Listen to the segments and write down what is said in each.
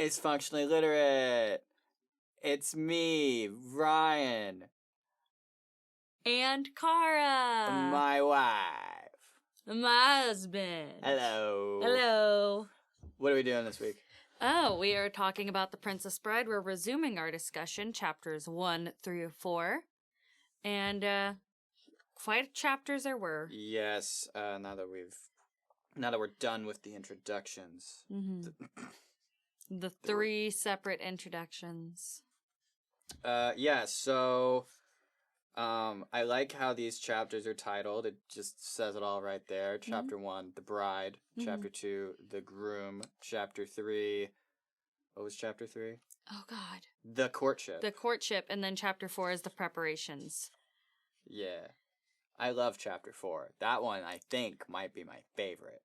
is Functionally Literate. It's me, Ryan. And Cara. My wife. My husband. Hello. Hello. What are we doing this week? Oh, we are talking about The Princess Bride. We're resuming our discussion, chapters 1 through 4. And, quite chapters there were. Yes, now that we're done with the introductions. Mm-hmm. The 3 separate introductions. So I like how these chapters are titled. It just says it all right there. Chapter 1, the bride. Chapter 2, the groom. Chapter 3, what was chapter 3? Oh, God. The courtship. The courtship, and then chapter 4 is the preparations. Yeah. I love chapter 4. That one, I think, might be my favorite.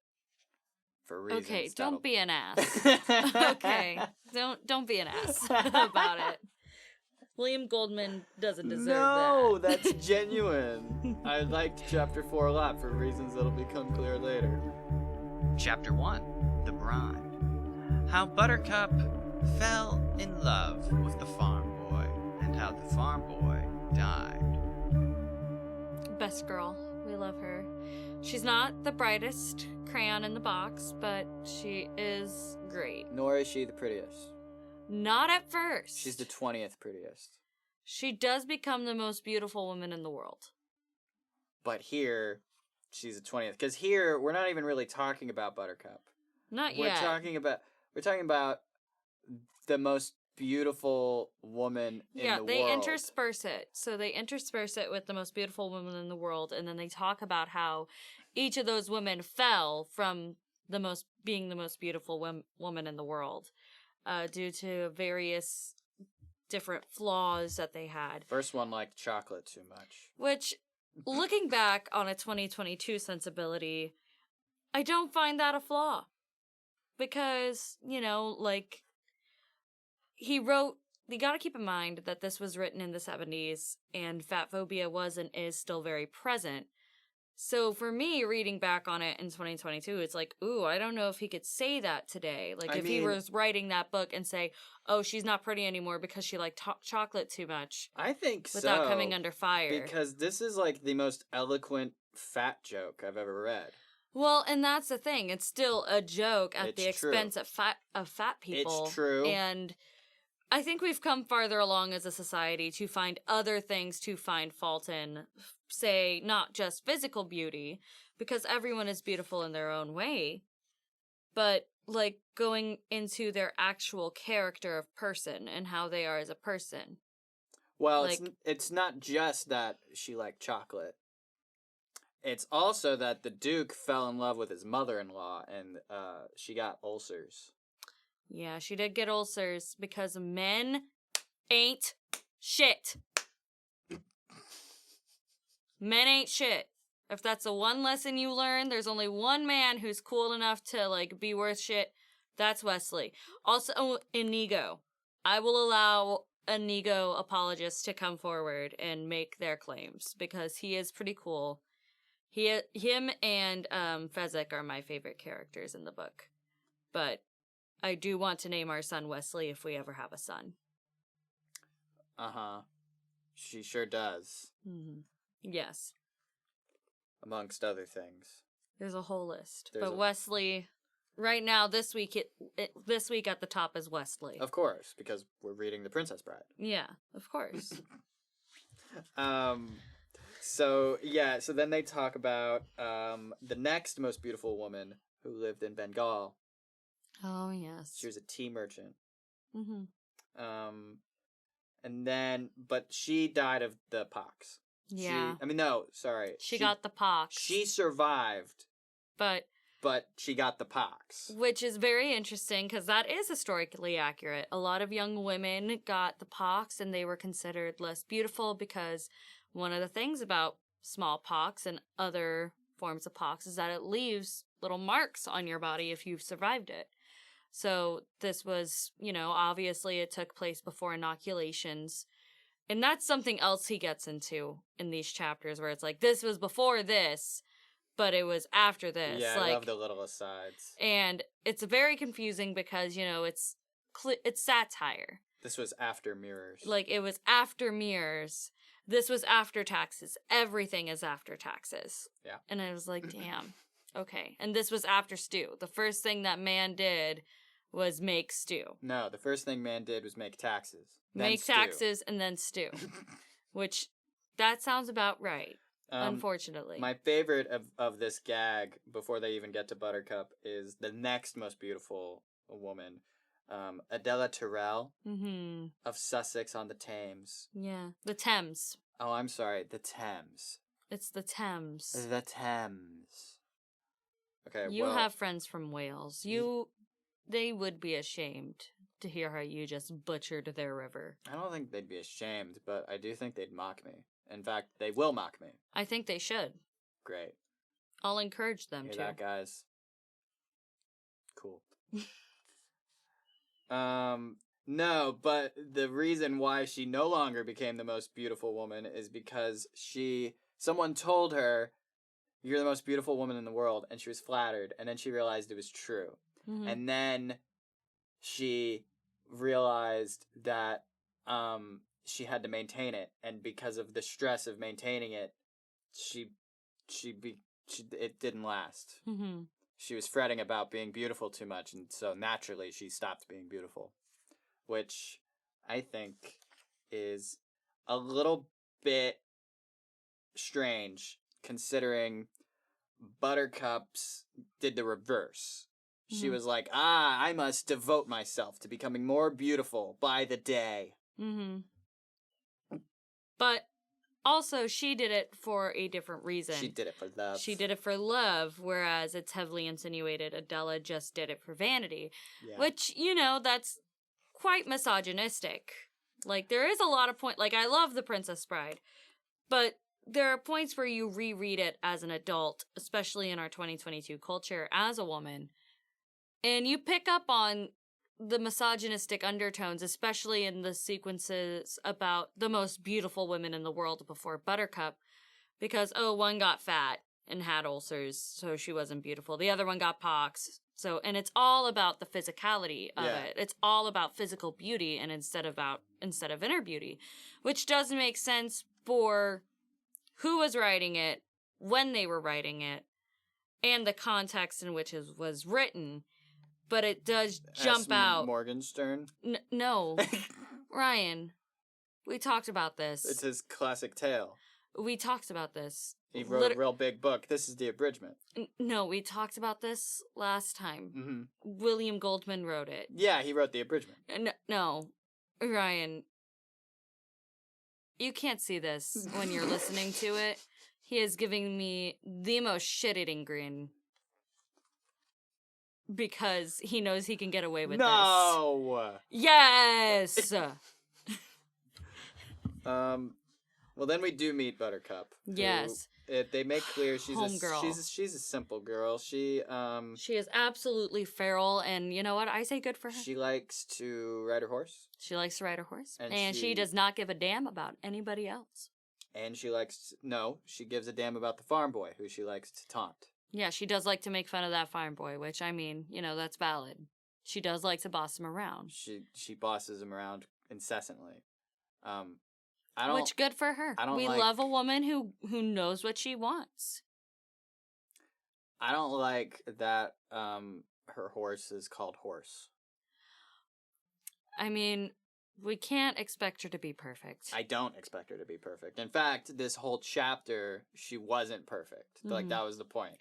For reasons. Okay, don't be an ass. Okay, don't be an ass about it. William Goldman doesn't deserve that. No, that's genuine. I liked chapter 4 a lot for reasons that'll become clear later. Chapter 1, The Bride. How Buttercup fell in love with the farm boy, and how the farm boy died. Best girl. We love her. She's not the brightest crayon in the box, but she is great. Nor is she the prettiest. Not at first. She's the 20th prettiest. She does become the most beautiful woman in the world. But here, she's the 20th. Because here, we're not even really talking about Buttercup. Not We're yet. talking about the most beautiful woman in the world. Yeah, they intersperse it. So they intersperse it with the most beautiful woman in the world, and then they talk about how each of those women fell from being the most beautiful woman in the world due to various different flaws that they had. First one liked chocolate too much. Which, looking back on a 2022 sensibility, I don't find that a flaw. Because, you gotta keep in mind that this was written in the 70s, and fat phobia was and is still very present. So for me, reading back on it in 2022, it's like, ooh, I don't know if he could say that today. He was writing that book and say, oh, she's not pretty anymore because she liked chocolate too much. I think without coming under fire. Because this is the most eloquent fat joke I've ever read. Well, and that's the thing. It's still a joke at the expense of fat people. It's true. And I think we've come farther along as a society to find other things to find fault in, say, not just physical beauty, because everyone is beautiful in their own way, but, going into their actual character of person and how they are as a person. Well, it's not just that she liked chocolate. It's also that the Duke fell in love with his mother-in-law, and she got ulcers. Yeah, she did get ulcers because men ain't shit. Men ain't shit. If that's the one lesson you learn, there's only one man who's cool enough to, be worth shit. That's Wesley. Also, Inigo. I will allow Inigo apologists to come forward and make their claims, because he is pretty cool. Him and Fezzik are my favorite characters in the book. But I do want to name our son Wesley if we ever have a son. Uh-huh. She sure does. Mm-hmm. Yes. Amongst other things. There's a whole list. Wesley, right now, this week at the top is Wesley. Of course, because we're reading The Princess Bride. Yeah, of course. So then they talk about the next most beautiful woman who lived in Bengal. Oh, yes. She was a tea merchant. Mm-hmm. But she died of the pox. Yeah. She got the pox. She survived. But she got the pox. Which is very interesting, because that is historically accurate. A lot of young women got the pox, and they were considered less beautiful, because one of the things about smallpox and other forms of pox is that it leaves little marks on your body if you've survived it. So this was, obviously it took place before inoculations. And that's something else he gets into in these chapters, where it's this was before this, but it was after this. Yeah, I love the little asides. And it's very confusing because, it's it's satire. This was after Mirrors. Like, it was after Mirrors. This was after taxes. Everything is after taxes. Yeah. And I was like, damn. Okay. And this was after stew. The first thing that man did was make stew. No, the first thing man did was make taxes. Then Make stew. taxes and then stew. Which, that sounds about right. Unfortunately. My favorite of this gag, before they even get to Buttercup, is the next most beautiful woman. Adela Terrell of Sussex on the Thames. Yeah. The Thames. Oh, I'm sorry. The Thames. It's the Thames. The Thames. Okay, You have friends from Wales. They would be ashamed to hear how you just butchered their river. I don't think they'd be ashamed, but I do think they'd mock me. In fact, they will mock me. I think they should. Great. I'll encourage them Hear to. that, guys? Cool. No, but the reason why she no longer became the most beautiful woman is because someone told her, "You're the most beautiful woman in the world," and she was flattered, and then she realized it was true. Mm-hmm. And then she realized that she had to maintain it, and because of the stress of maintaining it, it didn't last. Mm-hmm. She was fretting about being beautiful too much, and so naturally she stopped being beautiful, which I think is a little bit strange considering Buttercup's did the reverse. She was like, I must devote myself to becoming more beautiful by the day. Mm-hmm. But also, she did it for a different reason. She did it for love. She did it for love, whereas it's heavily insinuated Adela just did it for vanity. Yeah. Which, that's quite misogynistic. Like, there is a lot of like, I love The Princess Bride, but there are points where you reread it as an adult, especially in our 2022 culture, as a woman, and you pick up on the misogynistic undertones, especially in the sequences about the most beautiful women in the world before Buttercup, because, one got fat and had ulcers, so she wasn't beautiful. The other one got pox. And it's all about the physicality of it. It's all about physical beauty and instead of inner beauty, which does make sense for who was writing it, when they were writing it, and the context in which it was written. But it does jump out. Morgenstern? No. Ryan, we talked about this. It's his classic tale. We talked about this. He wrote a real big book. This is the abridgment. No, we talked about this last time. Mm-hmm. William Goldman wrote it. Yeah, he wrote the abridgment. No, Ryan, you can't see this when you're listening to it. He is giving me the most shit-eating grin. Because he knows he can get away with this. No! Yes! Well, then we do meet Buttercup. Yes. They make clear she's Homegirl. She's a simple girl. She is absolutely feral, and you know what? I say good for her. She likes to ride her horse. She likes to ride her horse. And she does not give a damn about anybody else. And she gives a damn about the farm boy, who she likes to taunt. Yeah, she does like to make fun of that farm boy, which, I mean, that's valid. She does like to boss him around. She bosses him around incessantly. Which, good for her. We love a woman who knows what she wants. I don't like that her horse is called Horse. I mean, we can't expect her to be perfect. I don't expect her to be perfect. In fact, this whole chapter, she wasn't perfect. Mm-hmm. Like, that was the point.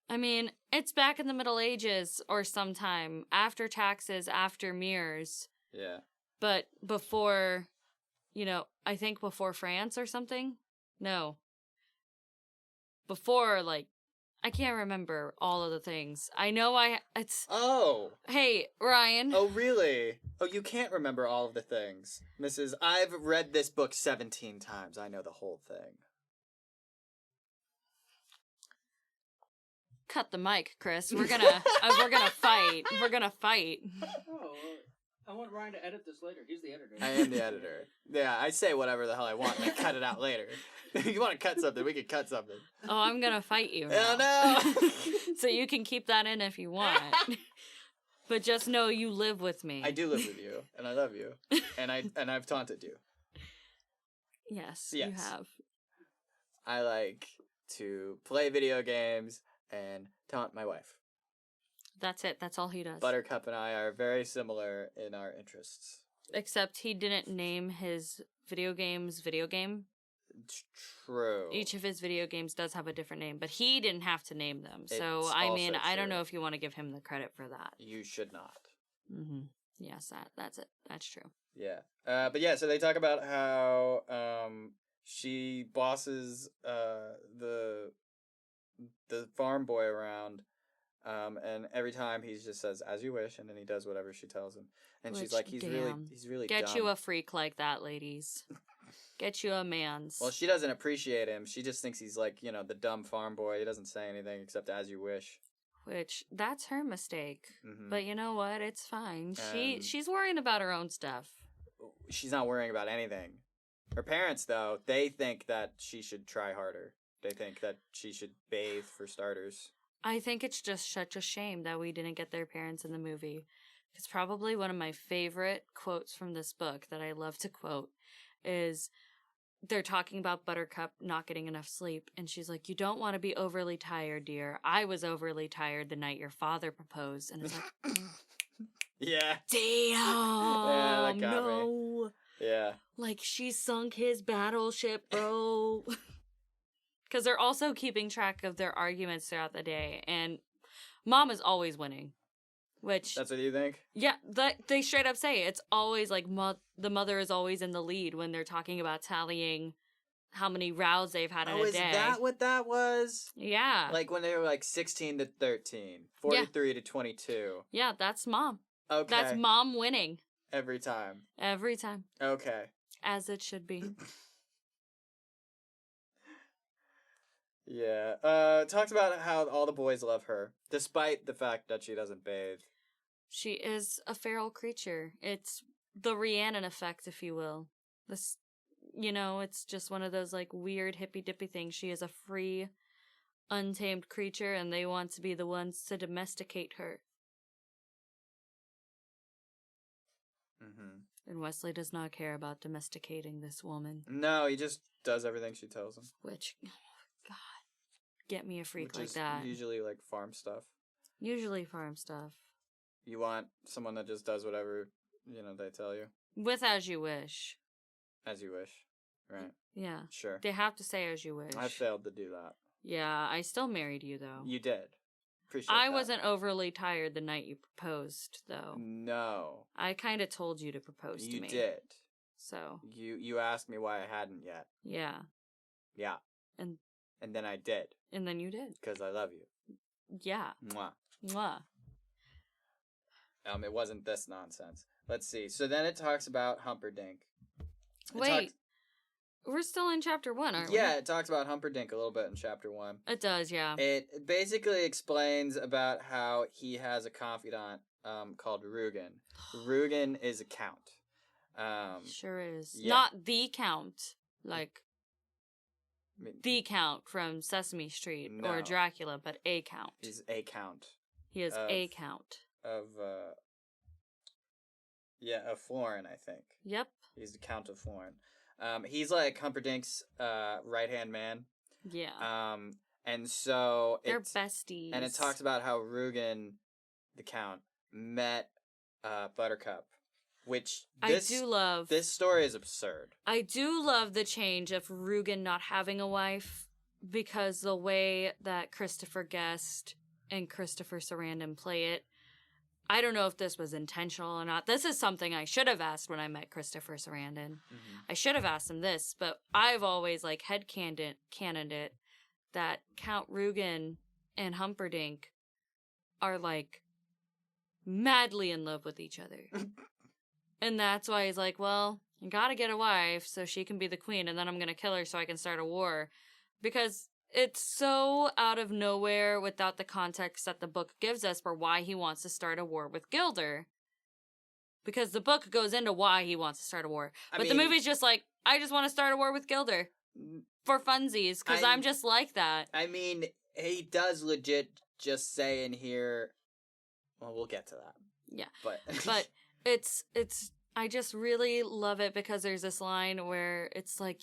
I mean, it's back in the Middle Ages or sometime after taxes, after mirrors. Yeah. But before, I think before France or something? No. Before, I can't remember all of the things. I know it's... Oh! Hey, Ryan. Oh, really? Oh, you can't remember all of the things. I've read this book 17 times. I know the whole thing. Cut the mic, Chris. We're gonna fight. We're gonna fight. Oh, I want Ryan to edit this later. He's the editor. I am the editor. Yeah, I say whatever the hell I want and I cut it out later. If you want to cut something, we can cut something. Oh, I'm gonna fight you now. Oh, no! So you can keep that in if you want. But just know you live with me. I do live with you, and I love you, and I've taunted you. Yes, you have. I like to play video games and taunt my wife. That's it. That's all he does. Buttercup and I are very similar in our interests. Except he didn't name his video games video game. It's true. Each of his video games does have a different name, but he didn't have to name them. So, It's I mean, also I don't true. know if you want to give him the credit for that. You should not. Mm-hmm. Yes, that's it. That's true. Yeah. But yeah, so they talk about how she bosses the farm boy around, and every time he just says "as you wish," and then he does whatever she tells him. And she's like, he's really Get dumb. you a freak like that, ladies. Get you a man's. Well, she doesn't appreciate him. She just thinks he's like, the dumb farm boy. He doesn't say anything except "as you wish." Which, that's her mistake. Mm-hmm. But you know what? It's fine. She's worrying about her own stuff. She's not worrying about anything. Her parents, though, they think that she should try harder. They think that she should bathe, for starters. I think it's just such a shame that we didn't get their parents in the movie. It's probably one of my favorite quotes from this book that I love to quote is they're talking about Buttercup not getting enough sleep, and she's like, "You don't want to be overly tired, dear. I was overly tired the night your father proposed." And it's like, Yeah. damn, Yeah, that got no. me. Yeah. Like, she sunk his battleship, bro. Because they're also keeping track of their arguments throughout the day, and Mom is always winning. Which, That's what you think? yeah, they straight up say it's always like the mother is always in the lead when they're talking about tallying how many rows they've had in a day. Is that what that was? Yeah. Like when they were like 16 to 13, 43 to 22. Yeah, that's Mom. Okay. That's Mom winning. Every time. Every time. Okay. As it should be. Yeah. Talks about how all the boys love her, despite the fact that she doesn't bathe. She is a feral creature. It's the Rhiannon effect, if you will. This, it's just one of those like weird hippy-dippy things. She is a free, untamed creature, and they want to be the ones to domesticate her. Mm-hmm. And Wesley does not care about domesticating this woman. No, he just does everything she tells him. Which, oh, God, get me a freak Which like is that. usually like farm stuff. Usually farm stuff. You want someone that just does whatever, they tell you. With as you wish. As you wish. Right. Yeah. Sure. They have to say as you wish. I failed to do that. Yeah, I still married you, though. You did. Appreciate I that. wasn't overly tired the night you proposed, though. No. I kind of told you to propose to me. You did. So. You asked me why I hadn't yet. Yeah. Yeah. And then I did. And then you did. Because I love you. Yeah. Mwah. Mwah. It wasn't this nonsense. Let's see. So then it talks about Humperdink. Wait. We're still in chapter 1, aren't we? Yeah, it talks about Humperdink a little bit in chapter 1. It does, yeah. It basically explains about how he has a confidant called Rugen. Rugen is a count. Sure is. Yeah. Not the Count, like the Count from Sesame Street or No. Dracula, but a Count. He's a count. He is a Count. Of Florin, I think. Yep. He's the Count of Florin. He's like Humperdink's right-hand man. Yeah. And so they're besties. And it talks about how Rugen, the Count, met Buttercup, which I do love. This story is absurd. I do love the change of Rugen not having a wife, because the way that Christopher Guest and Christopher Sarandon play it, I don't know if this was intentional or not. This is something I should have asked when I met Christopher Sarandon. Mm-hmm. I should have asked him this, but I've always headcanoned it that Count Rugen and Humperdink are like madly in love with each other. And that's why he's like, well, I gotta get a wife so she can be the queen, and then I'm gonna kill her so I can start a war. Because it's so out of nowhere without the context that the book gives us for why he wants to start a war with Gilder. Because the book goes into why he wants to start a war. But the movie's just like, I just want to start a war with Gilder. For funsies, because I'm just like that. I mean, he does legit just say in here, well, we'll get to that. Yeah. But it's I just really love it because there's this line where it's like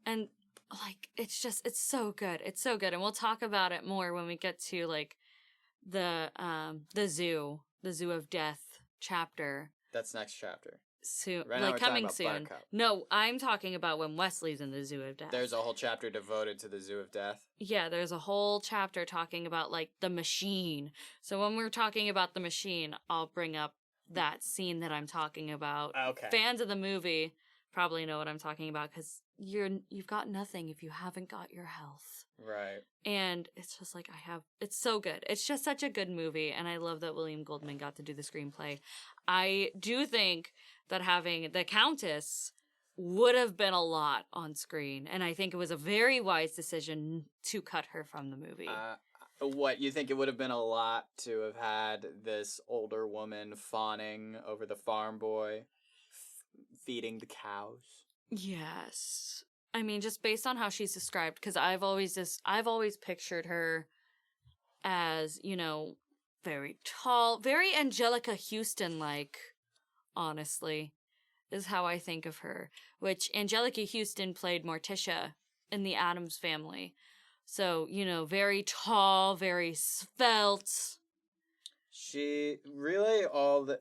and like it's so good. It's so good. And we'll talk about it more when we get to like the zoo of death chapter. that's next chapter. Soon, Right now like we're talking coming about soon. Buttercup. No, I'm talking about when Wesley's in the zoo of death. There's a whole chapter devoted to the Zoo of Death. Yeah, there's a whole chapter talking about like the machine. So when we're talking about the machine, I'll bring up that scene that I'm talking about. Okay. Fans of the movie probably know what I'm talking about because you've got nothing if you haven't got your health. Right. And it's just like it's so good. It's just such a good movie, and I love that William Goldman got to do the screenplay. I do think that having the Countess would have been a lot on screen, and I think it was a very wise decision to cut her from the movie. What, you think it would have been a lot to have had this older woman fawning over the farm boy, feeding the cows? Yes. I mean, just based on how she's described, because I've always pictured her as, you know, very tall, very Angelica Houston-like, honestly, is how I think of her. Which Angelica Houston played Morticia in The Addams Family. So, you know, very tall, very svelte. She really,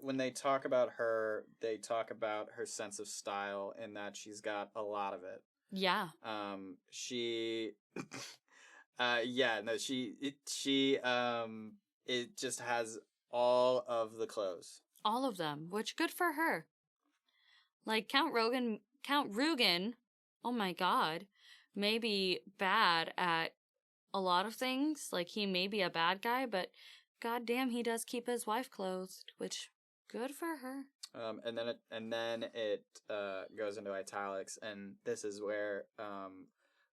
when they talk about her, they talk about her sense of style in that she's got a lot of it. Yeah. It just has all of the clothes. All of them, which good for her. Like Count Rugen, oh my god, may be bad at a lot of things. Like he may be a bad guy, but goddamn, he does keep his wife clothed, which good for her. And then it goes into italics, and this is where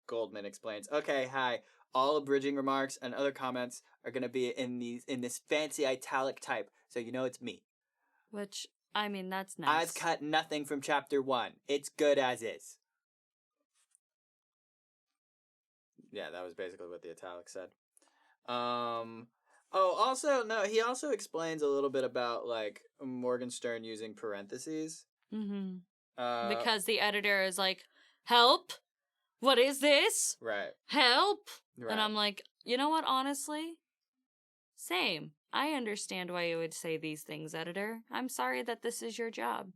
Goldman explains, okay, hi, all abridging remarks and other comments are going to be in this fancy italic type, so you know it's me. Which, I mean, that's nice. I've cut nothing from chapter 1. It's good as is. Yeah, that was basically what the italic said. He also explains a little bit about, like, Morgenstern using parentheses. Mm-hmm. Because the editor is like, help? What is this? Right. Help? Right. And I'm like, you know what, honestly? Same. I understand why you would say these things, editor. I'm sorry that this is your job.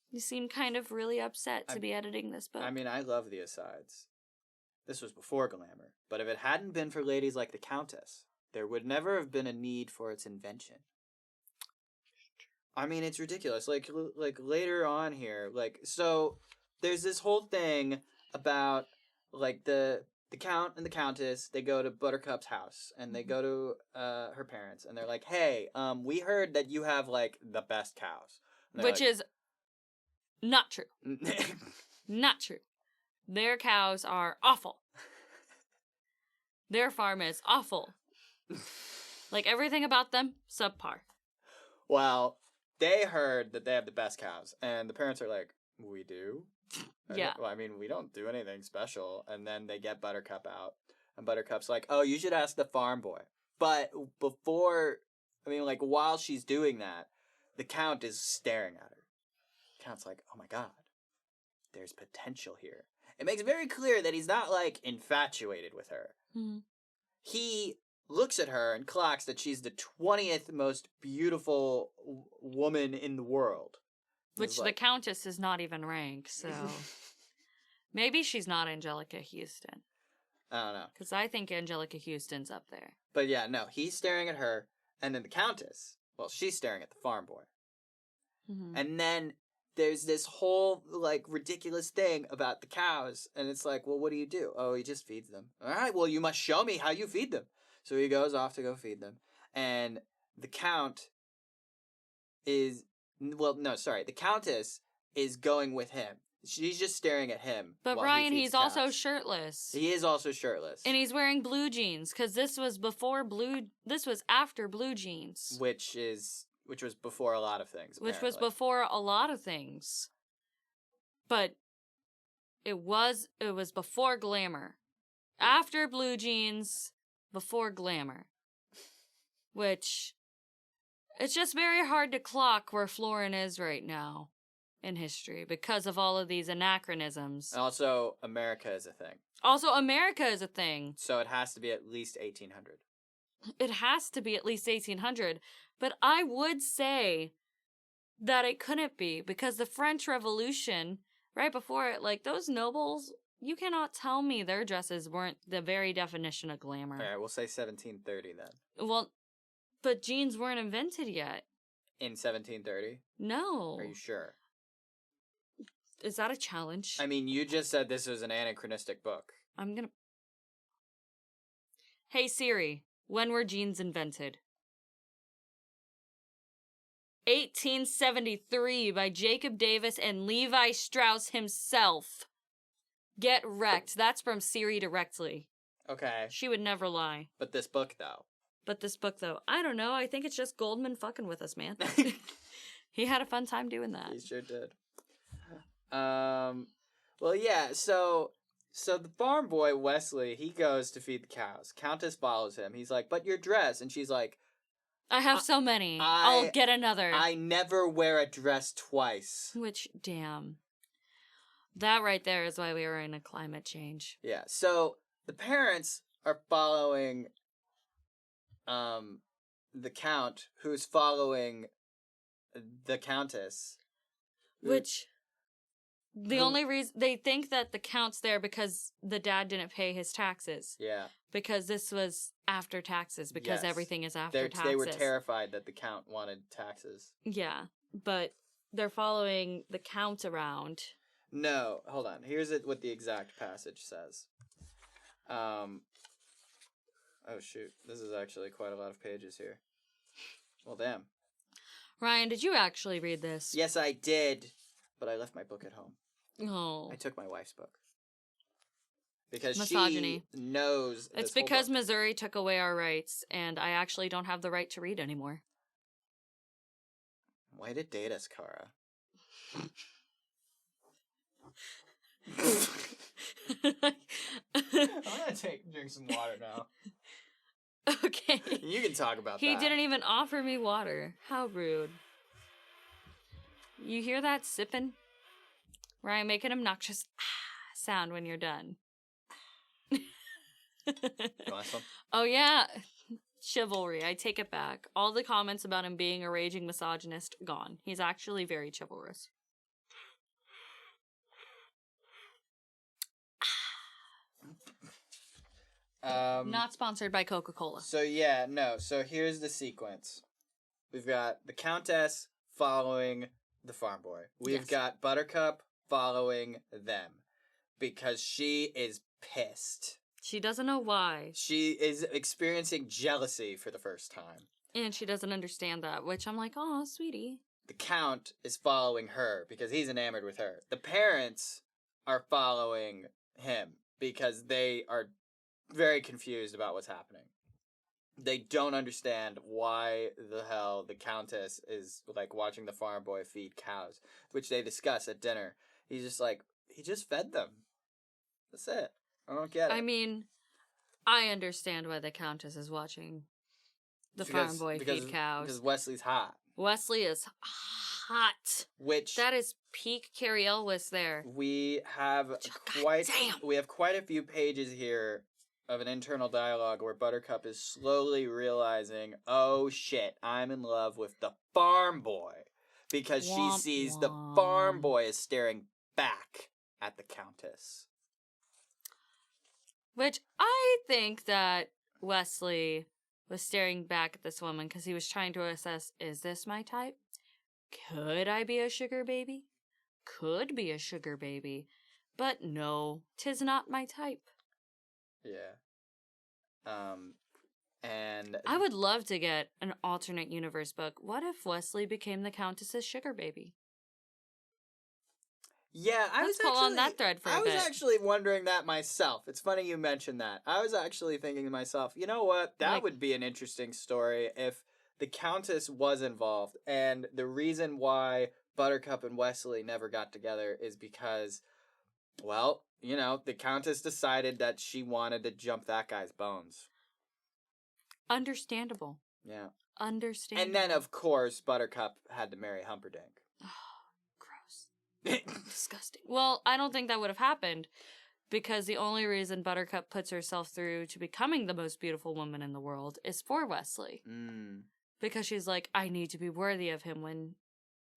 You seem kind of really upset to be editing this book. I mean, I love the asides. This was before glamour. But if it hadn't been for ladies like the Countess, there would never have been a need for its invention. I mean, it's ridiculous. Like later on here, so there's this whole thing about, like, the Count and the Countess, they go to Buttercup's house, and they go to her parents, and they're like, hey, we heard that you have, like, the best cows. Which is not true. Not true. Their cows are awful. Their farm is awful. Like, everything about them, subpar. Well, they heard that they have the best cows, and the parents are like, we do? Yeah. Well, I mean, we don't do anything special. And then they get Buttercup out, and Buttercup's like, oh, you should ask the farm boy. But while she's doing that, the Count is staring at her. The Count's like, oh my god, there's potential here. It makes it very clear that he's not, like, infatuated with her. Mm-hmm. He looks at her and clocks that she's the 20th most beautiful woman in the world. Which the Countess is not even ranked, so maybe she's not Angelica Houston. I don't know. Because I think Angelica Houston's up there. But yeah, no, he's staring at her, and then the Countess, well, she's staring at the farm boy. Mm-hmm. And then there's this whole, like, ridiculous thing about the cows, and it's like, well, what do you do? Oh, he just feeds them. All right, well, you must show me how you feed them. So he goes off to go feed them, and the Count is... Well, no, sorry. The Countess is going with him. She's just staring at him. But Ryan, he's also shirtless. He is also shirtless. And he's wearing blue jeans, because this was after blue jeans. Which was before a lot of things, apparently. Which was before a lot of things. But it was before glamour. After blue jeans, before glamour. which it's just very hard to clock where Florin is right now in history because of all of these anachronisms. Also, America is a thing. Also, America is a thing. So it has to be at least 1800. It has to be at least 1800. But I would say that it couldn't be because the French Revolution, right before it, like, those nobles, you cannot tell me their dresses weren't the very definition of glamour. All right, we'll say 1730 then. Well, but jeans weren't invented yet. In 1730? No. Are you sure? Is that a challenge? I mean, you just said this was an anachronistic book. I'm gonna... Hey Siri, when were jeans invented? 1873 by Jacob Davis and Levi Strauss himself. Get wrecked. That's from Siri directly. Okay. She would never lie. But this book, though. But this book, though, I don't know. I think it's just Goldman fucking with us, man. He had a fun time doing that. He sure did. Well, yeah, so the farm boy, Wesley, he goes to feed the cows. Countess follows him. He's like, but your dress. And she's like, I have so many. I'll get another. I never wear a dress twice. Which, damn. That right there is why we are in a climate change. Yeah, so the parents are following the count, who's following the countess. Which, the only reason, they think that the count's there because the dad didn't pay his taxes. Yeah. Because this was after taxes, because Yes. everything is after taxes. They were terrified that the count wanted taxes. Yeah, but they're following the count around. No, hold on. Here's what the exact passage says. Oh shoot, this is actually quite a lot of pages here. Well, damn. Ryan, did you actually read this? Yes, I did, but I left my book at home. Oh. I took my wife's book. Because Misogyny. she knows this It's whole because book. Missouri took away our rights, and I actually don't have the right to read anymore. Way to date us, Cara. I'm gonna drink some water now. Okay. You can talk about that. He didn't even offer me water. How rude. You hear that sipping? Ryan, make an obnoxious sound when you're done. You want some? Oh, yeah. Chivalry. I take it back. All the comments about him being a raging misogynist, gone. He's actually very chivalrous. Not sponsored by Coca-Cola. So yeah, no. So here's the sequence. We've got the Countess following the farm boy. We've got Buttercup following them because she is pissed. She doesn't know why. She is experiencing jealousy for the first time. And she doesn't understand that, which I'm like, oh, sweetie. The Count is following her because he's enamored with her. The parents are following him because they are very confused about what's happening. They don't understand why the hell the Countess is like watching the farm boy feed cows, which they discuss at dinner. He's just like, he just fed them. That's it. I don't get it. I mean, I understand why the Countess is watching the farm boy feed cows. Because Wesley's hot. Wesley is hot. Which that is peak Carrie Elwes there. We have quite a few pages here of an internal dialogue where Buttercup is slowly realizing, oh shit, I'm in love with the farm boy. Because she sees the farm boy is staring back at the Countess. Which I think that Wesley was staring back at this woman because he was trying to assess, is this my type? Could I be a sugar baby? Could be a sugar baby. But no, 'tis not my type. Yeah. And I would love to get an alternate universe book. What if Wesley became the Countess's sugar baby? Yeah, Let's pull on that thread for a bit. I was actually wondering that myself. It's funny you mentioned that. I was actually thinking to myself, you know what? That would be an interesting story if the Countess was involved. And the reason why Buttercup and Wesley never got together is because, well, you know, the Countess decided that she wanted to jump that guy's bones. Understandable. Yeah. Understand. And then, of course, Buttercup had to marry Humperdink. Gross. Disgusting. Well, I don't think that would have happened because the only reason Buttercup puts herself through to becoming the most beautiful woman in the world is for Wesley. Because she's like, I need to be worthy of him when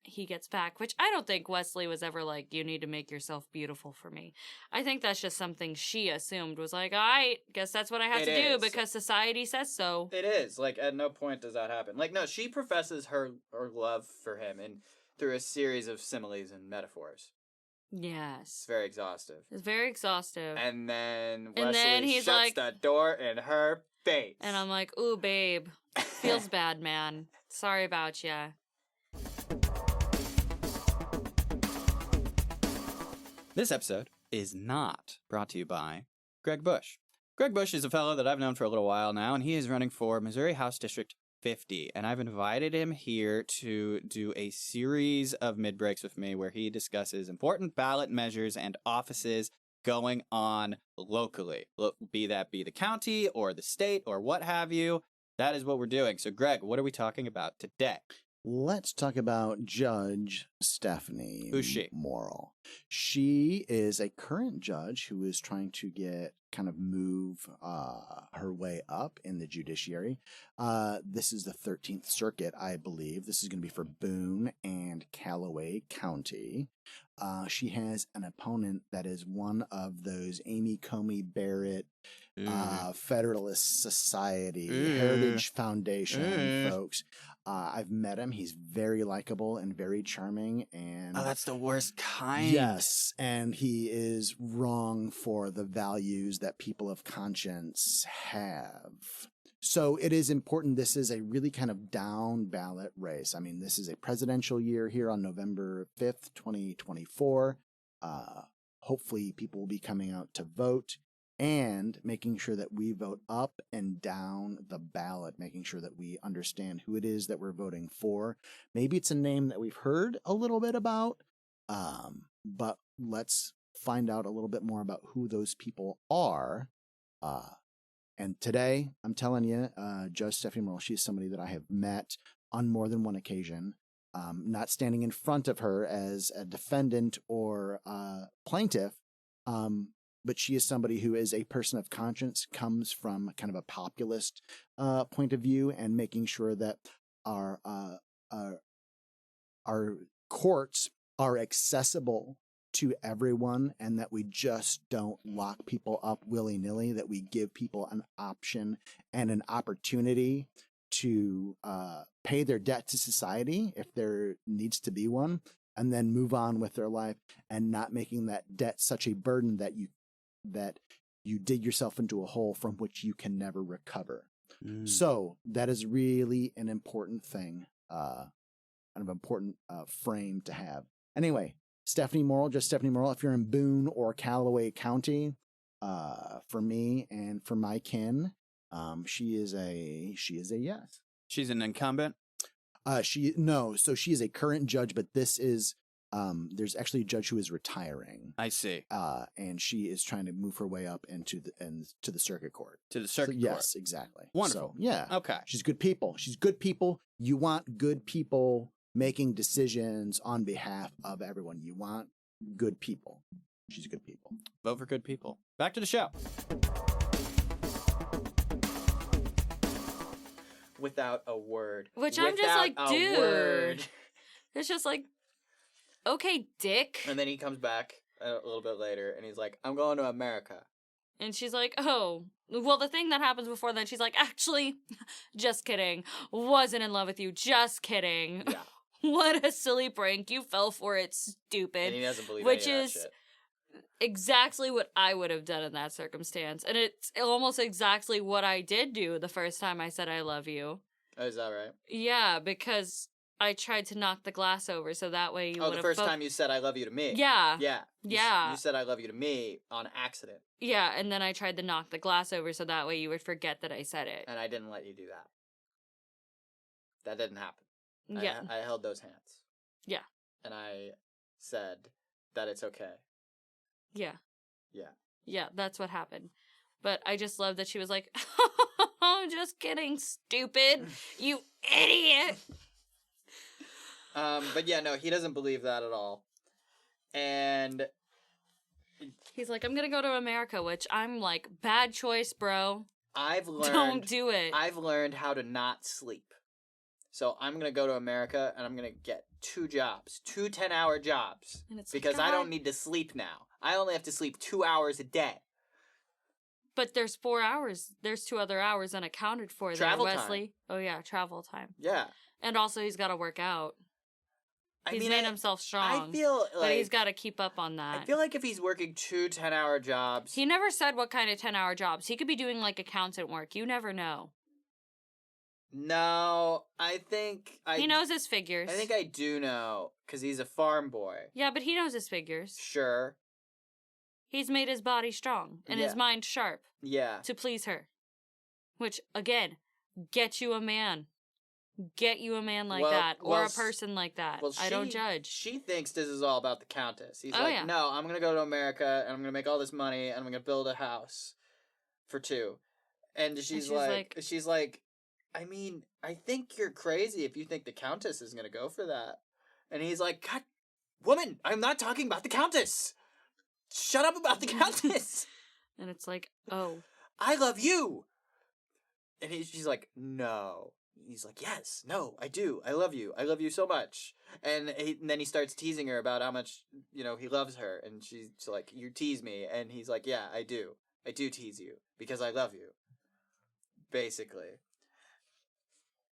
he gets back, which I don't think Wesley was ever like, you need to make yourself beautiful for me. I think that's just something she assumed was like, I guess that's what I have to do because society says so. It is. Like, at no point does that happen. Like, no, she professes her love for him and through a series of similes and metaphors. Yes. It's very exhaustive. It's very exhaustive. And then Wesley he's shuts like, the door in her face. And I'm like, ooh, babe. Feels bad, man. Sorry about ya. This episode is not brought to you by Greg Bush. Greg Bush is a fellow that I've known for a little while now, and he is running for Missouri House District 50. And I've invited him here to do a series of mid-breaks with me where he discusses important ballot measures and offices going on locally. Be that the county or the state or what have you. That is what we're doing. So, Greg, what are we talking about today? Let's talk about Judge Stephanie Who's she? Morrill. She is a current judge who is trying to move her way up in the judiciary. This is the 13th Circuit, I believe. This is going to be for Boone and Callaway County. She has an opponent that is one of those Amy Comey Barrett Federalist Society Heritage Foundation folks. I've met him. He's very likable and very charming. And that's the worst kind. Yes, and he is wrong for the values that people of conscience have. So it is important. This is a really kind of down ballot race. I mean, this is a presidential year here on November 5th, 2024. Hopefully people will be coming out to vote and making sure that we vote up and down the ballot, making sure that we understand who it is that we're voting for. Maybe it's a name that we've heard a little bit about, but let's find out a little bit more about who those people are. And today, I'm telling you, Judge Stephanie Morrill, she's somebody that I have met on more than one occasion, not standing in front of her as a defendant or plaintiff, but she is somebody who is a person of conscience, comes from kind of a populist point of view, and making sure that our courts are accessible to everyone, and that we just don't lock people up willy-nilly, that we give people an option and an opportunity to pay their debt to society if there needs to be one, and then move on with their life, and not making that debt such a burden that you dig yourself into a hole from which you can never recover. So that is really an important thing, kind of important frame to have. Anyway, Stephanie Morrill, just Stephanie Morrill, if you're in Boone or Callaway County, for me and for my kin, she is a yes. She's an incumbent? So she is a current judge, but this is, there's actually a judge who is retiring. I see. And she is trying to move her way up to the circuit court. To the circuit court. Yes, exactly. Wonderful. So, yeah. Okay. She's good people. She's good people. You want good people making decisions on behalf of everyone. You want good people. She's good people. Vote for good people. Back to the show. Without a word. Which I'm just like, dude. Word. It's just like, okay, dick. And then he comes back a little bit later, and he's like, I'm going to America. And she's like, oh. Well, the thing that happens before then, she's like, actually, just kidding. Wasn't in love with you. Just kidding. Yeah. What a silly prank. You fell for it, stupid. And he doesn't believe Which any of is that shit. exactly what I would have done in that circumstance. And it's almost exactly what I did do the first time I said I love you. Oh, is that right? Yeah, because I tried to knock the glass over so that way you would have... Oh, the first time you said I love you to me. Yeah. Yeah. Yeah. You said I love you to me on accident. Yeah, and then I tried to knock the glass over so that way you would forget that I said it. And I didn't let you do that. That didn't happen. Yeah. I held those hands. Yeah. And I said that it's okay. Yeah. Yeah. Yeah, that's what happened. But I just love that she was like, I'm just kidding, stupid. You idiot. But yeah, no, he doesn't believe that at all. And He's like, I'm gonna go to America, which I'm like, bad choice, bro. I've learned Don't do it. I've learned how to not sleep. So I'm going to go to America and I'm going to get 2 jobs, 2 10-hour jobs. And it's Because like, I don't God. need to sleep now. I only have to sleep 2 hours a day. But there's 4 hours. There's 2 other hours unaccounted for Travel there, time. Wesley. Oh yeah, travel time. Yeah. And also he's got to work out. I He's mean, made himself strong. I feel like but he's got to keep up on that. I feel like if he's working 2 10-hour jobs, He never said what kind of 10-hour jobs. He could be doing like accountant work. You never know. no, I think He knows his figures. I think I do know cuz he's a farm boy. Yeah, but he knows his figures. Sure. He's made his body strong and his Yeah. mind sharp Yeah. to please her. Which, again, get you a man. Get you a man like that. Or a person like that. Well, I don't judge. She thinks this is all about the Countess. He's Oh, like, yeah. no, I'm going to go to America and I'm going to make all this money and I'm going to build a house for 2. And she's like, I mean, I think you're crazy if you think the Countess is going to go for that. And he's like, God, woman, I'm not talking about the Countess. Shut up about the Countess. And it's like, oh. I love you. And she's like, no. He's like, yes, no, I do. I love you. I love you so much. And then he starts teasing her about how much, he loves her. And she's like, you tease me. And he's like, yeah, I do. I do tease you because I love you. Basically.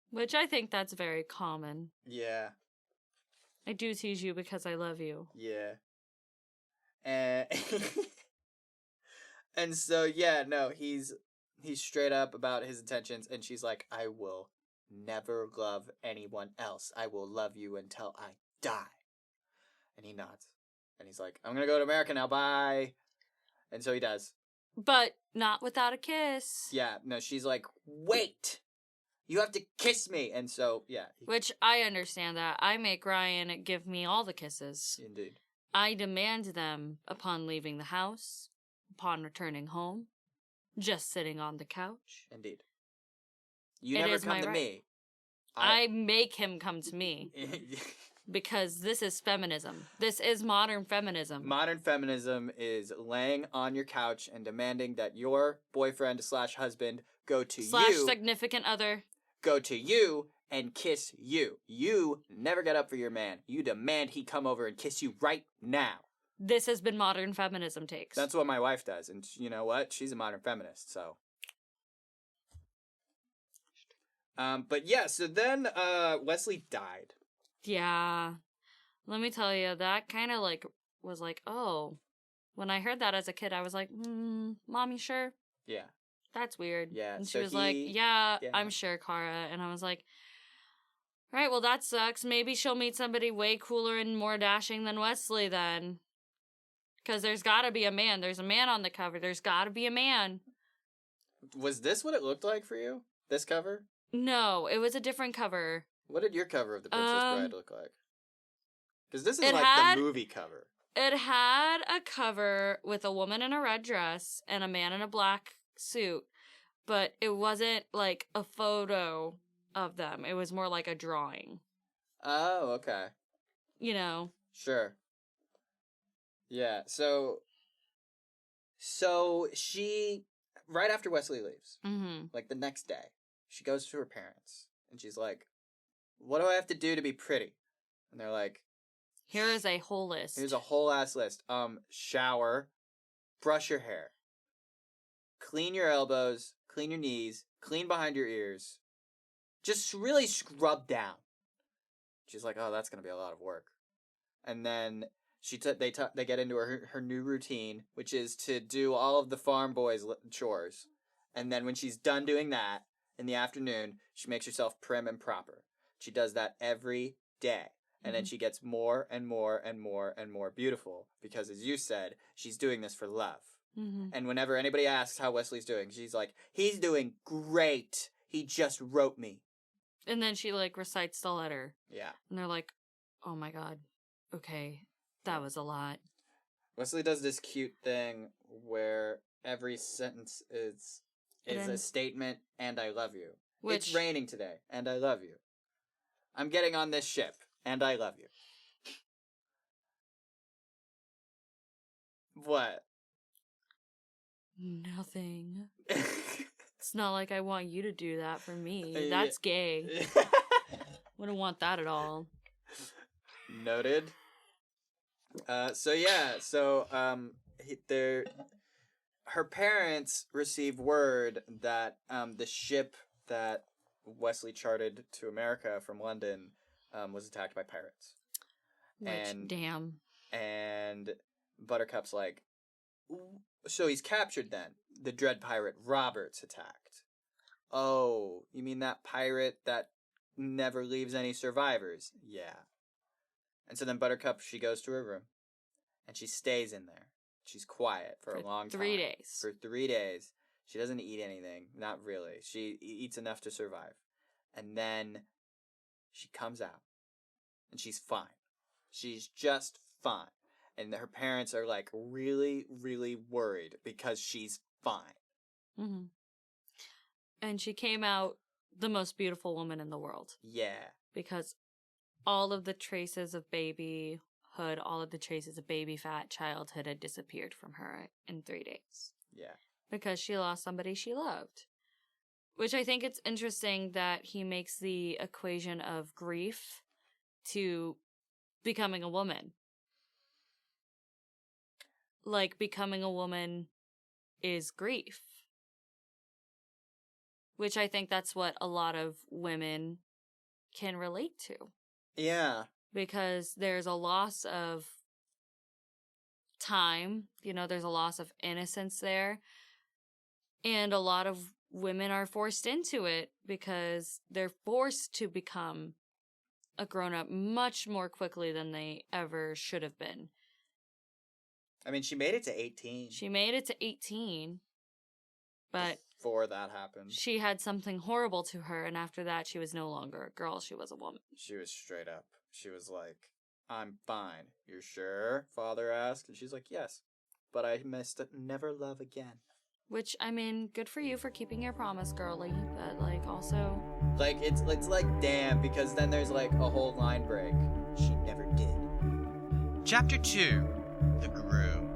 Which I think that's very common. Yeah. I do tease you because I love you. Yeah. And, and so, yeah, no, he's straight up about his intentions. And she's like, I will never love anyone else. I will love you until I die. And he nods. And he's like, I'm going to go to America now. Bye. And so he does. But not without a kiss. Yeah. No, she's like, wait. You have to kiss me. And so, yeah. Which I understand that. I make Ryan give me all the kisses. Indeed. I demand them upon leaving the house, upon returning home, just sitting on the couch. Indeed. You It never is come my to right. me. I make him come to me. Because this is feminism. This is modern feminism. Modern feminism is laying on your couch and demanding that your boyfriend / husband go to you. / significant other. Go to you and kiss you. You never get up for your man. You demand he come over and kiss you right now. This has been modern feminism takes. That's what my wife does. And you know what? She's a modern feminist, so. But yeah, so then Wesley died. Yeah. Let me tell you, that kind of was like, oh. When I heard that as a kid, I was like, Mom, you sure? Yeah. That's weird. Yeah. And so she was like, yeah, yeah. I'm sure, Cara. And I was like, all right, well, that sucks. Maybe she'll meet somebody way cooler and more dashing than Wesley then. Because there's got to be a man. There's a man on the cover. There's got to be a man. Was this what it looked like for you? This cover? No, it was a different cover. What did your cover of The Princess Bride look like? Because this is it like had- the movie cover. It had a cover with a woman in a red dress and a man in a black suit, but it wasn't like a photo of them. It was more like a drawing. Oh, okay. You know? Sure. Yeah, so she, right after Wesley leaves, like the next day, she goes to her parents, and she's like, what do I have to do to be pretty? And they're like, Here is a whole list. here's a whole ass list. Shower, brush your hair, clean your elbows, clean your knees, clean behind your ears. Just really scrub down. She's like, oh, that's going to be a lot of work. And then they get into her new routine, which is to do all of the farm boys' chores. And then when she's done doing that, in the afternoon, she makes herself prim and proper. She does that every day. And then she gets more and more and more and more beautiful because, as you said, she's doing this for love. And whenever anybody asks how Wesley's doing, she's like, he's doing great. He just wrote me. And then she recites the letter. Yeah. And they're like, oh my God, okay, that was a lot. Wesley does this cute thing where every sentence is is And- a statement, and I love you. Which It's raining today, and I love you. I'm getting on this ship, and I love you. What? nothing. It's not like I want you to do that for me. Yeah. That's gay. Wouldn't want that at all. Noted. Her parents receive word that the ship that Wesley charted to America from London was attacked by pirates. Which, damn. And Buttercup's like, so he's captured then. The dread pirate Robert's attacked. Oh, you mean that pirate that never leaves any survivors? Yeah. And so then Buttercup, she goes to her room, and she stays in there. She's quiet for a long time. 3 days. For 3 days. She doesn't eat anything. Not really. She eats enough to survive. And then she comes out, and she's fine. She's just fine. And her parents are like really, really worried because she's fine. Mm-hmm. And she came out the most beautiful woman in the world. Yeah. Because all of the traces of babyhood, all of the traces of baby fat childhood had disappeared from her in 3 days. Yeah. Because she lost somebody she loved. Which I think it's interesting that he makes the equation of grief to becoming a woman. Like, becoming a woman is grief. Which I think that's what a lot of women can relate to. Yeah. Because there's a loss of time, there's a loss of innocence there. And a lot of women are forced into it because they're forced to become a grown-up much more quickly than they ever should have been. I mean, she made it to 18. She made it to 18, but before that happened, she had something horrible to her, and after that, she was no longer a girl, she was a woman. She was straight up. She was like, I'm fine. You're sure? Father asked, and she's like, yes. But I must never love again. Which, I mean, good for you for keeping your promise, girly, but, also... Like, it's like, damn, because then there's, like, a whole line break. She never did. Chapter 2, The Groom.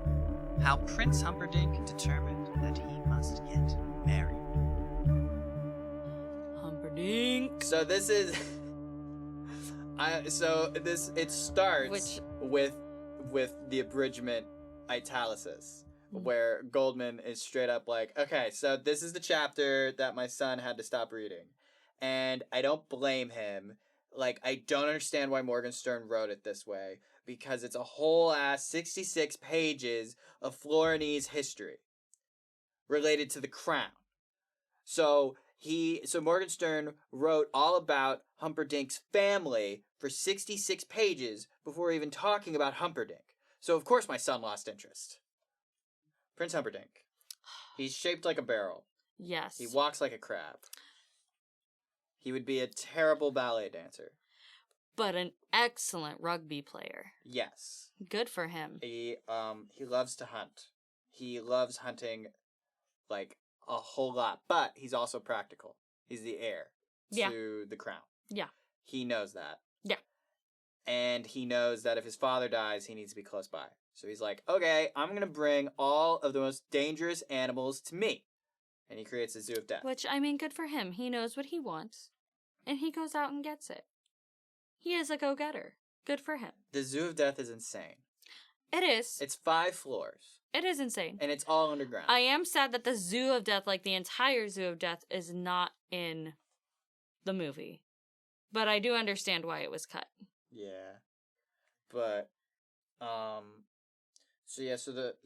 How Prince Humperdink determined that he must get married. Humperdink! So this is... it starts with the abridgment italicis. Where Goldman is straight up like, okay, so this is the chapter that my son had to stop reading. And I don't blame him. Like, I don't understand why Morgenstern wrote it this way. Because it's a whole ass 66 pages of Florinese history. Related to the crown. So Morgenstern wrote all about Humperdink's family for 66 pages before even talking about Humperdink. So of course my son lost interest. Prince Humperdink. He's shaped like a barrel. Yes. He walks like a crab. He would be a terrible ballet dancer. But an excellent rugby player. Yes. Good for him. He loves to hunt. He loves hunting, like, a whole lot. But he's also practical. He's the heir to the crown. Yeah. He knows that. Yeah. And he knows that if his father dies, he needs to be close by. So he's like, okay, I'm going to bring all of the most dangerous animals to me. And he creates a zoo of death. Which, I mean, good for him. He knows what he wants. And he goes out and gets it. He is a go-getter. Good for him. The zoo of death is insane. It is. It's 5 floors. It is insane. And it's all underground. I am sad that the zoo of death, like the entire zoo of death, is not in the movie. But I do understand why it was cut. Yeah. But,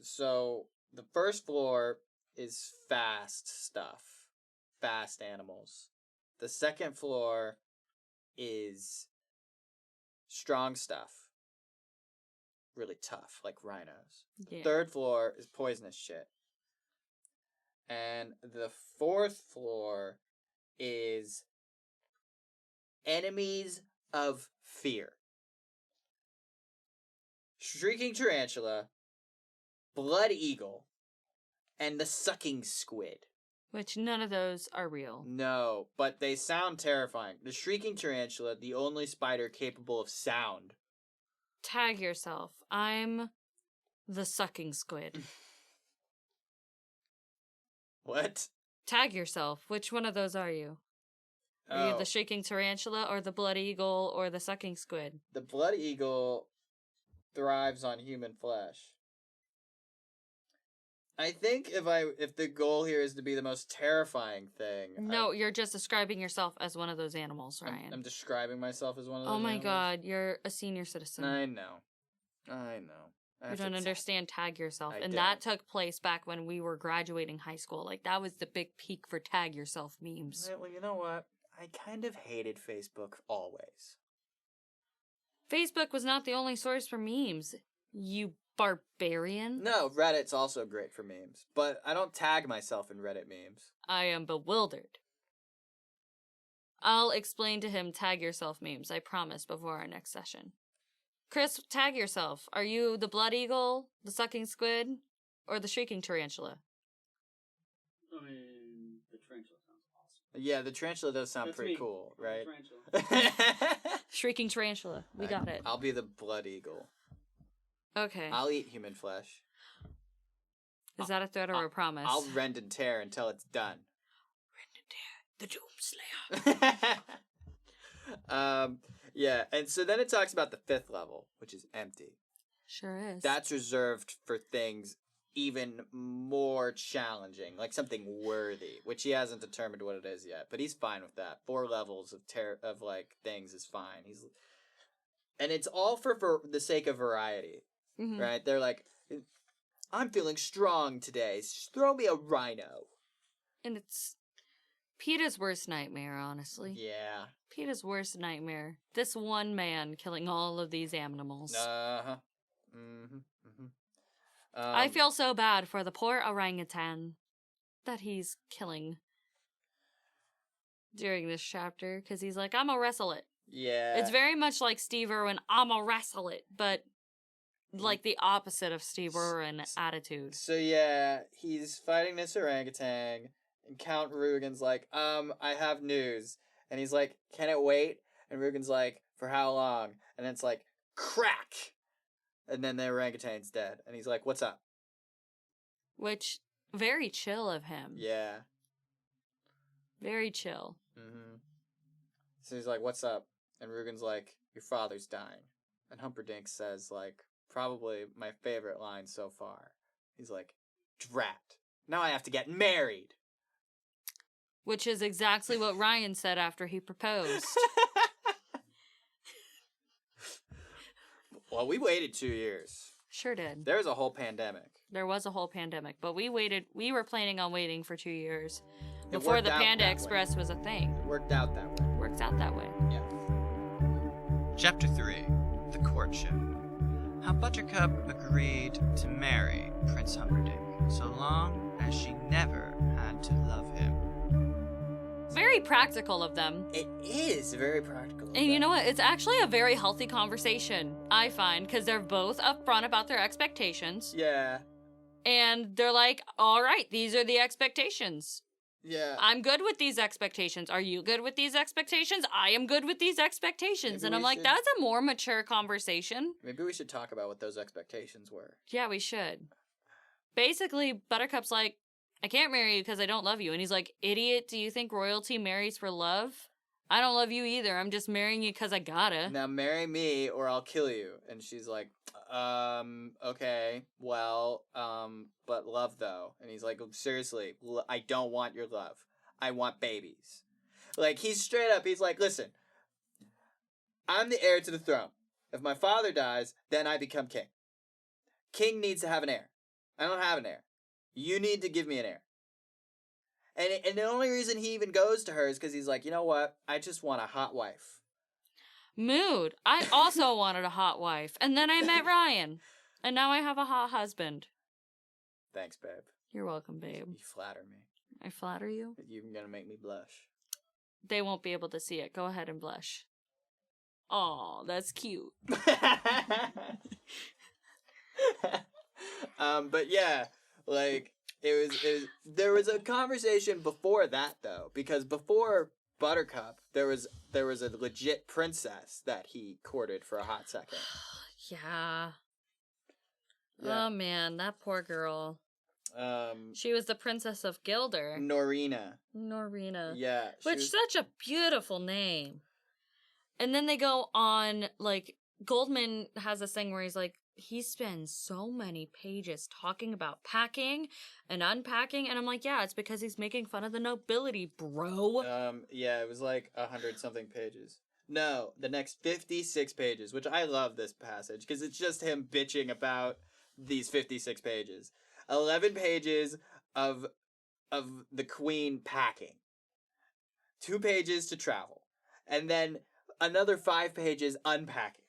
So the first floor is fast stuff. Fast animals. The second floor is strong stuff. Really tough, like rhinos. Yeah. Third floor is poisonous shit. And the fourth floor is enemies of fear. Shrieking tarantula, blood eagle, and the sucking squid. Which none of those are real. No, but they sound terrifying. The shrieking tarantula, the only spider capable of sound. Tag yourself. I'm the sucking squid. What? Tag yourself. Which one of those are you? Are you the shrieking tarantula or the blood eagle or the sucking squid? The blood eagle thrives on human flesh. I think if the goal here is to be the most terrifying thing. No, you're just describing yourself as one of those animals, Ryan. I'm describing myself as one of those Oh my animals? God, you're a senior citizen. I know. You don't understand tag yourself. I And that took place back when we were graduating high school. Like, that was the big peak for tag yourself memes. Well, you know what? I kind of hated Facebook always. Facebook was not the only source for memes, you barbarian. No, Reddit's also great for memes, but I don't tag myself in Reddit memes. I am bewildered. I'll explain to him tag yourself memes, I promise, before our next session. Chris, tag yourself. Are you the blood eagle, the sucking squid, or the shrieking tarantula? I mean, the tarantula sounds awesome. Yeah, the tarantula does sound That's pretty me. cool, I'm right? the tarantula. Shrieking tarantula. We got it. I'll be the blood eagle. Okay. I'll eat human flesh. Is that a threat or a promise? I'll rend and tear until it's done. Rend and tear. The Doomslayer. Yeah, and so then it talks about the 5th level, which is empty. Sure is. That's reserved for things even more challenging, like something worthy, which he hasn't determined what it is yet, but he's fine with that. 4 levels of like things is fine. And it's all for the sake of variety, right? They're like, I'm feeling strong today. Throw me a rhino. And it's PETA's worst nightmare, honestly. Yeah. PETA's worst nightmare. This one man killing all of these animals. Uh-huh. Mm-hmm. Mm-hmm. I feel so bad for the poor orangutan that he's killing during this chapter, because he's like, I'm gonna wrestle it. Yeah. It's very much like Steve Irwin, I'm gonna wrestle it, but like the opposite of Steve Irwin attitude. So yeah, he's fighting this orangutan, and Count Rugen's like, I have news. And he's like, can it wait? And Rugen's like, for how long? And then it's like, crack! And then the orangutan's dead. And he's like, what's up? Which, very chill of him. Yeah. Very chill. Mm-hmm. So he's like, what's up? And Rugen's like, your father's dying. And Humperdink says, like, probably my favorite line so far. He's like, drat. Now I have to get married. Which is exactly what Ryan said after he proposed. Well, we waited 2 years. Sure did. There was a whole pandemic. There was a whole pandemic, but we were planning on waiting for 2 years It before worked the out Panda that Express was a thing. It worked out that way. Works out that way. Yeah. Chapter 3 The Courtship. How Buttercup agreed to marry Prince Humperdink so long as she never had to love him. Very practical of them. It is very practical. And you know what? It's actually a very healthy conversation, I find, because they're both upfront about their expectations. Yeah. And they're like, all right, these are the expectations. Yeah. I'm good with these expectations. Are you good with these expectations? I am good with these expectations. Maybe And I'm we like, should- that's a more mature conversation. Maybe we should talk about what those expectations were. Yeah, we should. Basically, Buttercup's like, I can't marry you because I don't love you. And he's like, idiot, do you think royalty marries for love? I don't love you either. I'm just marrying you because I gotta. Now marry me or I'll kill you. And she's like, okay, well, but love though. And he's like, seriously, I don't want your love. I want babies. Like, he's straight up, he's like, listen, I'm the heir to the throne. If my father dies, then I become king. King needs to have an heir. I don't have an heir. You need to give me an heir. And the only reason he even goes to her is because he's like, you know what? I just want a hot wife. Mood. I also wanted a hot wife. And then I met Ryan. And now I have a hot husband. Thanks, babe. You're welcome, babe. You flatter me. I flatter you. You're gonna make me blush. They won't be able to see it. Go ahead and blush. Aw, that's cute. But yeah, like, There was a conversation before that though, because before Buttercup, there was a legit princess that he courted for a hot second. Yeah. Yeah. Oh man, that poor girl. Um, She was the Princess of Gilder. Norina. Yeah. Which such a beautiful name. And then they go on, like, Goldman has this thing where he's like, he spends so many pages talking about packing and unpacking, and I'm like, yeah, it's because he's making fun of the nobility, bro. Yeah, it was like 100-something pages. No, the next 56 pages, which I love this passage because it's just him bitching about these 56 pages. 11 pages of the queen packing. 2 pages to travel. And then another 5 pages unpacking.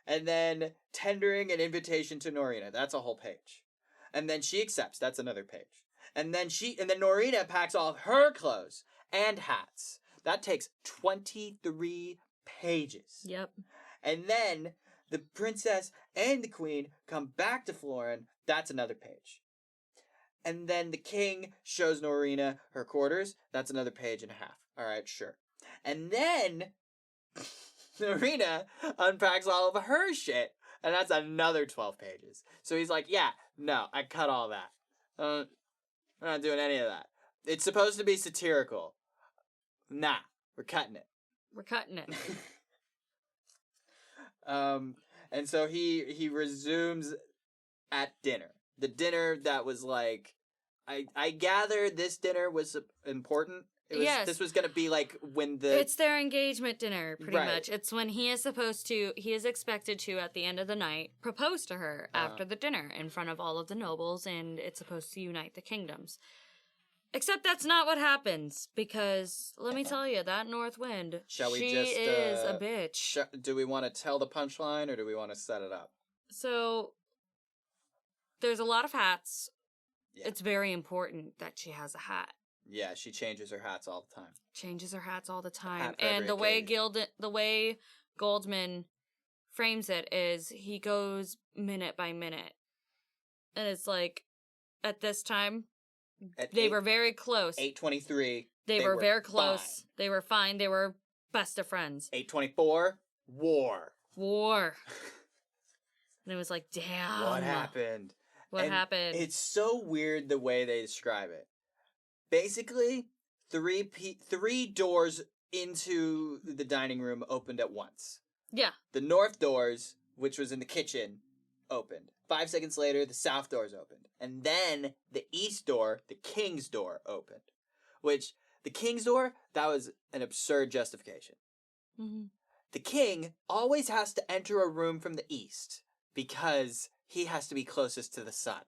And then tendering an invitation to Norina. That's a whole page. And then she accepts. That's another page. And then Norina packs all of her clothes and hats. That takes 23 pages. Yep. And then the princess and the queen come back to Florin. That's another page. And then the king shows Norina her quarters. That's another page and a half. All right, sure. And then Norina unpacks all of her shit, and that's another 12 pages. So he's like, yeah, no, I cut all that. I'm not doing any of that. It's supposed to be satirical. Nah, we're cutting it. We're cutting it. And so he resumes at dinner. The dinner that was like, I gather this dinner was important. Yes. This was going to be like when the... It's their engagement dinner, pretty Right. much. It's when he is expected to, at the end of the night, propose to her after the dinner in front of all of the nobles, and it's supposed to unite the kingdoms. Except that's not what happens, because, let me tell you, that North Wind, Shall we she just, is a bitch. do we want to tell the punchline, or do we want to set it up? So, there's a lot of hats. Yeah. It's very important that she has a hat. Yeah, she changes her hats all the time. Changes her hats all the time. Hat for And every the way Goldman frames it is he goes minute by minute. And it's like, at this time, they were very close. 8:23. They were very close. Fine. They were fine. They were best of friends. 8:24. War. And it was like, damn. What happened? What happened? It's so weird the way they describe it. Basically, three doors into the dining room opened at once. Yeah. The north doors, which was in the kitchen, opened. 5 seconds later, the south doors opened. And then the east door, the king's door, opened. Which, the king's door, that was an absurd justification. Mm-hmm. The king always has to enter a room from the east because he has to be closest to the sun.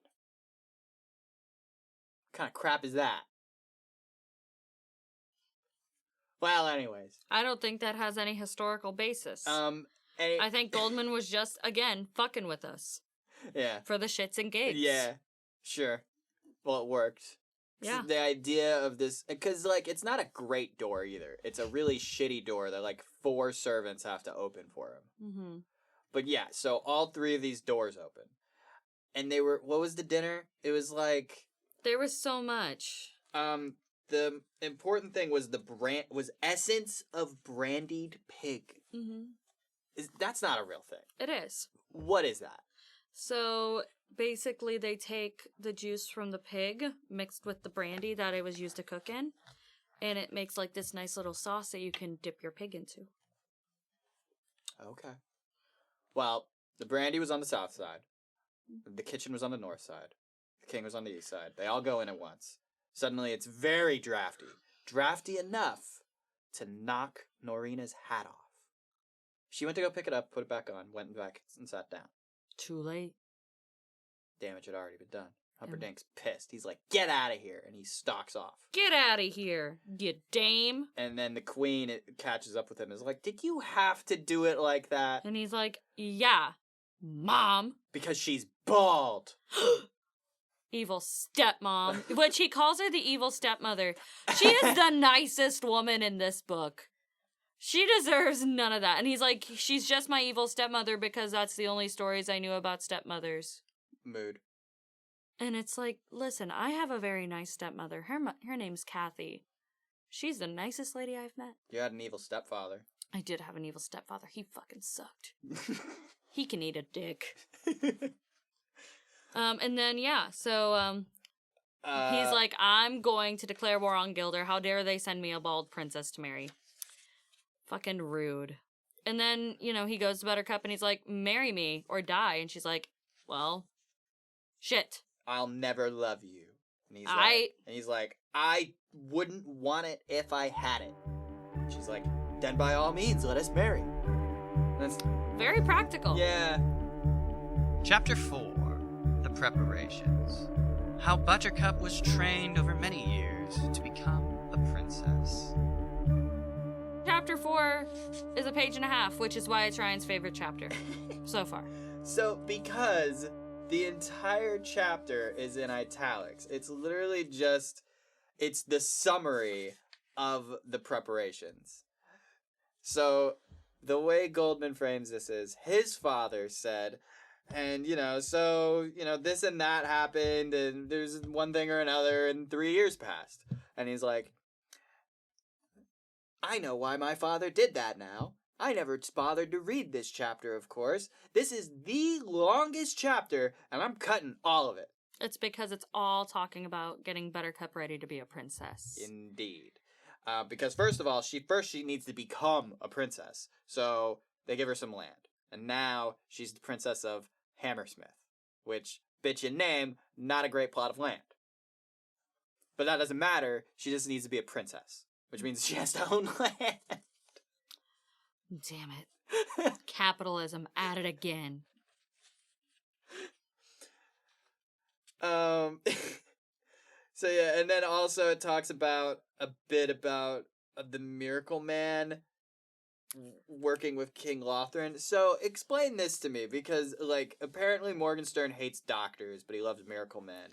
What kind of crap is that? Well, anyways. I don't think that has any historical basis. I think Goldman was just, again, fucking with us. Yeah. For the shits and gigs. Yeah, sure. Well, it worked. Yeah. The idea of this, because, like, it's not a great door either. It's a really shitty door that, like, 4 servants have to open for him. Mm-hmm. But yeah, so all 3 of these doors open. And they were, what was the dinner? It was like... There was so much. The important thing was was essence of brandied pig. Mm-hmm. That's not a real thing. It is. What is that? So basically they take the juice from the pig mixed with the brandy that it was used to cook in, and it makes like this nice little sauce that you can dip your pig into. Okay. Well, the brandy was on the south side. The kitchen was on the north side. The king was on the east side. They all go in at once. Suddenly it's very drafty. Drafty enough to knock Norina's hat off. She went to go pick it up, put it back on, went back and sat down. Too late. Damage had already been done. Humperdink's pissed. He's like, get out of here. And he stalks off. Get out of here, you dame. And then the queen catches up with him and is like, did you have to do it like that? And he's like, yeah, Mom. Because she's bald. Evil stepmom. Which he calls her the evil stepmother. She is the nicest woman in this book. She deserves none of that. And he's like, she's just my evil stepmother because that's the only stories I knew about stepmothers. Mood. And it's like, listen, I have a very nice stepmother. Her name's Kathy. She's the nicest lady I've met. You had an evil stepfather. I did have an evil stepfather. He fucking sucked. He can eat a dick. And then, yeah, so, he's like, I'm going to declare war on Gilder. How dare they send me a bald princess to marry? Fucking rude. And then, you know, he goes to Buttercup and he's like, marry me or die. And she's like, well, shit. I'll never love you. And he's like, I wouldn't want it if I had it. And she's like, then by all means, let us marry. That's very practical. Yeah. Chapter 4, The Preparations. How Buttercup was trained over many years to become a princess. Chapter 4 is a page and a half, which is why it's Ryan's favorite chapter so far. So, because the entire chapter is in italics, it's literally just, it's the summary of the preparations. So, the way Goldman frames this is, his father said, and, this and that happened, and there's one thing or another, and 3 years passed. And he's like, I know why my father did that now. I never bothered to read this chapter, of course. This is the longest chapter, and I'm cutting all of it. It's because it's all talking about getting Buttercup ready to be a princess. Indeed. Because first of all, she needs to become a princess. So they give her some land. And now she's the princess of Hammersmith. Which, bitch in name, not a great plot of land. But that doesn't matter. She just needs to be a princess. Which means she has to own land. Damn it. Capitalism at it again. So yeah, and then also it talks about a bit about the Miracle Man working with King Lothran. So explain this to me, because apparently Morgenstern hates doctors, but he loves Miracle Men.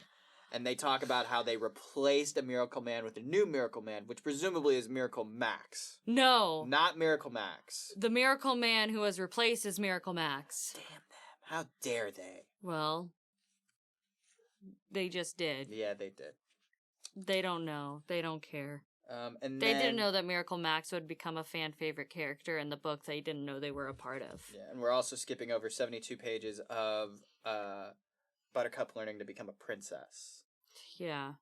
And they talk about how they replaced a Miracle Man with a new Miracle Man, which presumably is Miracle Max. No. Not Miracle Max. The Miracle Man who was replaced is Miracle Max. Damn them. How dare they? Well, they just did. Yeah, they did. They don't know. They don't care. And they didn't know that Miracle Max would become a fan favorite character in the book they didn't know they were a part of. Yeah, and we're also skipping over 72 pages of Buttercup learning to become a princess. Yeah.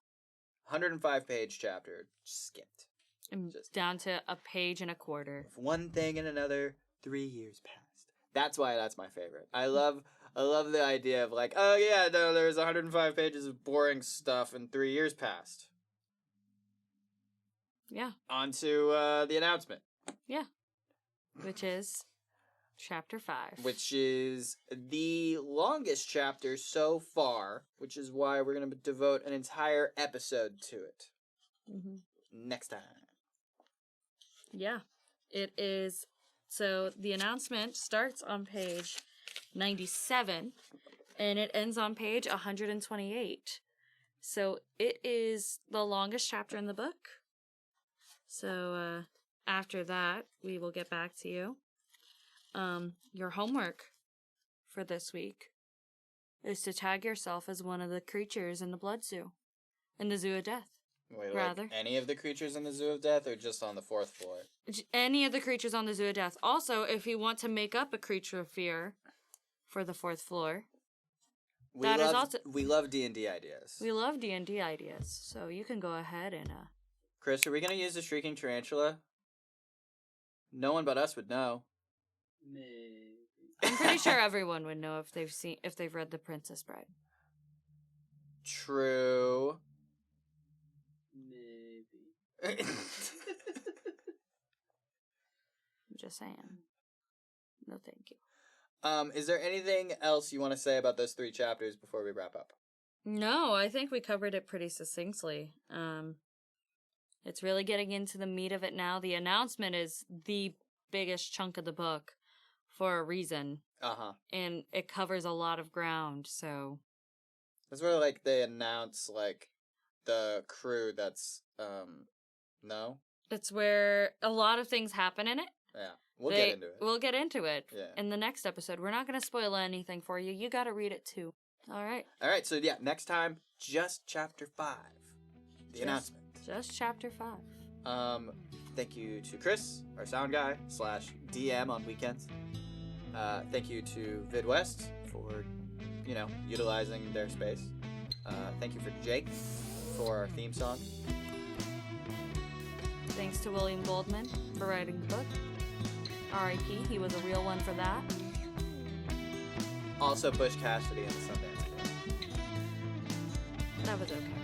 105-page chapter. Skipped. Just down to a page and a quarter. One thing and another, 3 years passed. That's why that's my favorite. I love the idea of oh yeah, no, there's 105 pages of boring stuff and 3 years passed. Yeah. On to the announcement. Yeah. Which is Chapter 5. Which is the longest chapter so far, which is why we're going to devote an entire episode to it. Mm-hmm. Next time. Yeah. It is. So the announcement starts on page 97 and it ends on page 128. So it is the longest chapter in the book. So after that, we will get back to you. Your homework for this week is to tag yourself as one of the creatures in the blood zoo. In the Zoo of Death. Wait, rather. Any of the creatures in the Zoo of Death or just on the 4th floor? Any of the creatures on the Zoo of Death. Also, if you want to make up a creature of fear for the 4th floor, we love D&D ideas. We love D&D ideas. So you can go ahead and Chris, are we going to use the Shrieking Tarantula? No one but us would know. Maybe. I'm pretty sure everyone would know if they've read The Princess Bride. True. Maybe. I'm just saying. No, thank you. Is there anything else you want to say about those 3 chapters before we wrap up? No, I think we covered it pretty succinctly. It's really getting into the meat of it now. The announcement is the biggest chunk of the book for a reason. Uh-huh. And it covers a lot of ground, so... That's where, they announce, the crew that's, no? It's where a lot of things happen in it. Yeah. We'll get into it. We'll get into it Yeah. in the next episode. We're not going to spoil anything for you. You got to read it, too. All right. All right, so yeah, next time, just chapter 5. The announcement. Just chapter 5. Thank you to Chris, our sound guy / DM on weekends. Thank you to VidWest for, utilizing their space. Thank you for Jake for our theme song. Thanks to William Goldman for writing the book. R.I.P. He was a real one for that. Also, Bush Cassidy and the Sunday Night. That was okay.